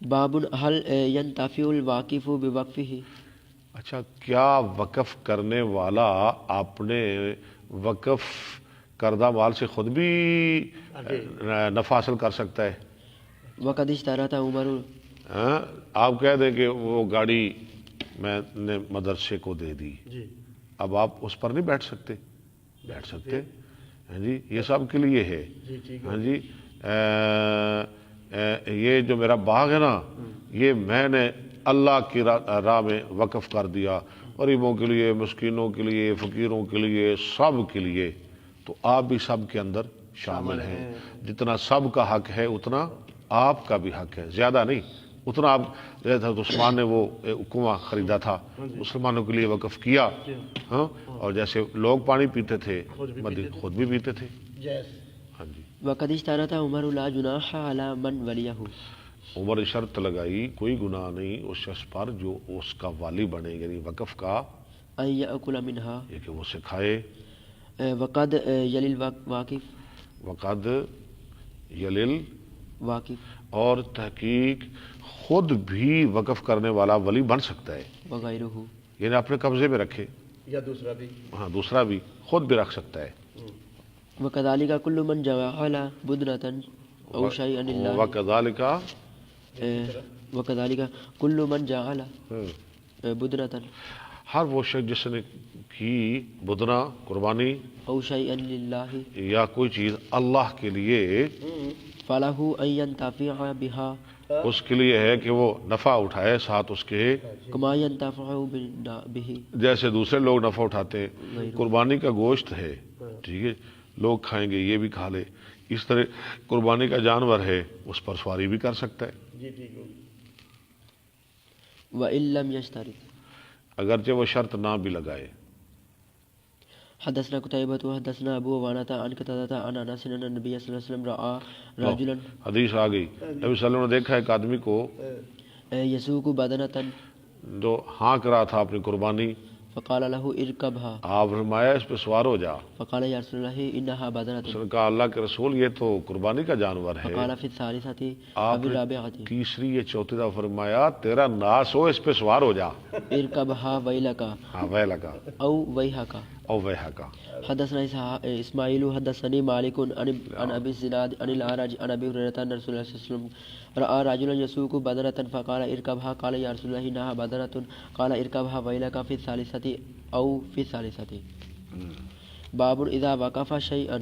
باب هل ينتفع الواقف بوقفه؟ اچھا، کیا وقف کرنے والا اپنے وقف کردہ مال سے خود بھی نفع حاصل کر سکتا ہے؟ وقد اشترط عمر. ہاں، آپ کہہ دیں کہ وہ گاڑی میں نے مدرسے کو دے دی، اب آپ اس پر نہیں بیٹھ سکتے؟ بیٹھ سکتے. ہاں جی، یہ سب کے لیے ہے. ہاں جی، یہ جو میرا باغ ہے نا، یہ میں نے اللہ کی راہ میں وقف کر دیا، غریبوں کے لیے، مسکینوں کے لیے، فقیروں کے لیے، سب کے لیے. تو آپ بھی سب کے اندر شامل ہیں. جتنا سب کا حق ہے اتنا آپ کا بھی حق ہے، زیادہ نہیں. اتنا آپ، حضرت عثمان نے وہ کنواں خریدا تھا، مسلمانوں کے لیے وقف کیا. ہاں، اور جیسے لوگ پانی پیتے تھے خود بھی پیتے تھے. ہاں جی. وقد اشترط عمر لا جناح على من ولیہ. عمر شرط لگائی کوئی گناہ نہیں اس شخص پر جو اس کا والی بنے، یعنی وقف کا، ان یأکل منہا. یہ کہ وہ سکھائے. وقد یلی الواقف. وقد یلل واقف اور تحقیق خود بھی وقف کرنے والا ولی بن سکتا ہے، وغیرہ. یعنی اپنے قبضے میں رکھے، یا دوسرا بھی. ہاں دوسرا بھی خود بھی رکھ سکتا ہے. وکذالک کل من جعل بدنة او شیئا للہ. وکذالک وکذالک کل من جعل بدنة ہر وہ شخص جس نے کی بدنا قربانی او شیئا للہ یا کوئی چیز اللہ کے لیے، فلہ ان ینتفع بہا. اس کے لیے ہے کہ وہ نفع اٹھائے ساتھ اس کے، کما ینتفع بہ. جیسے دوسرے لوگ نفع اٹھاتے ہیں. قربانی کا گوشت ہے، ٹھیک ہے، لوگ کھائیں گے، یہ بھی کھا لے. اس طرح قربانی کا جانور ہے، اس پر سواری بھی کر سکتا ہے. جی ٹھیک ہوگی. وَإِن لَمْ يَشْتَرِطْ. اگرچہ وہ شرط نہ بھی لگائے. حدثنا قتيبة حدثنا ابو عوانة عن قتادة عن انس ان النبي صلی اللہ علیہ وسلم رأى رجلا. حدیث آ گئی، نبی صلی اللہ علیہ وسلم نے دیکھا ایک آدمی کو يسوق بدنة جو ہانک رہا تھا اپنی قربانی. فقال له اركبها. آپ فرمایا اس پہ سوار ہو جا. فقال یا رسول اللہ انها بدنة. اس نے کہا اللہ کے رسول یہ تو قربانی کا جانور ہے. فقال في الثالثة آپ او الرابعة. تیسری یا چوتھی دفعہ فرمایا تیرا ناس ہو، اس پہ سوار ہو جا. اركبها ويلك ہاں ویلکا او ويحك. او ویحکا. حدثنا اسماعیل حدثني مالك عن ابي الزناد عن الاعرج عن ابي هريره ان رسول الله صلى الله عليه وسلم راى رجلا يسوق بدنة فقال اركبها. قال يا رسول الله انها بدنة. قال اركبها ويلك في الثالثة او في الثالثة. باب اذا وقف شيئا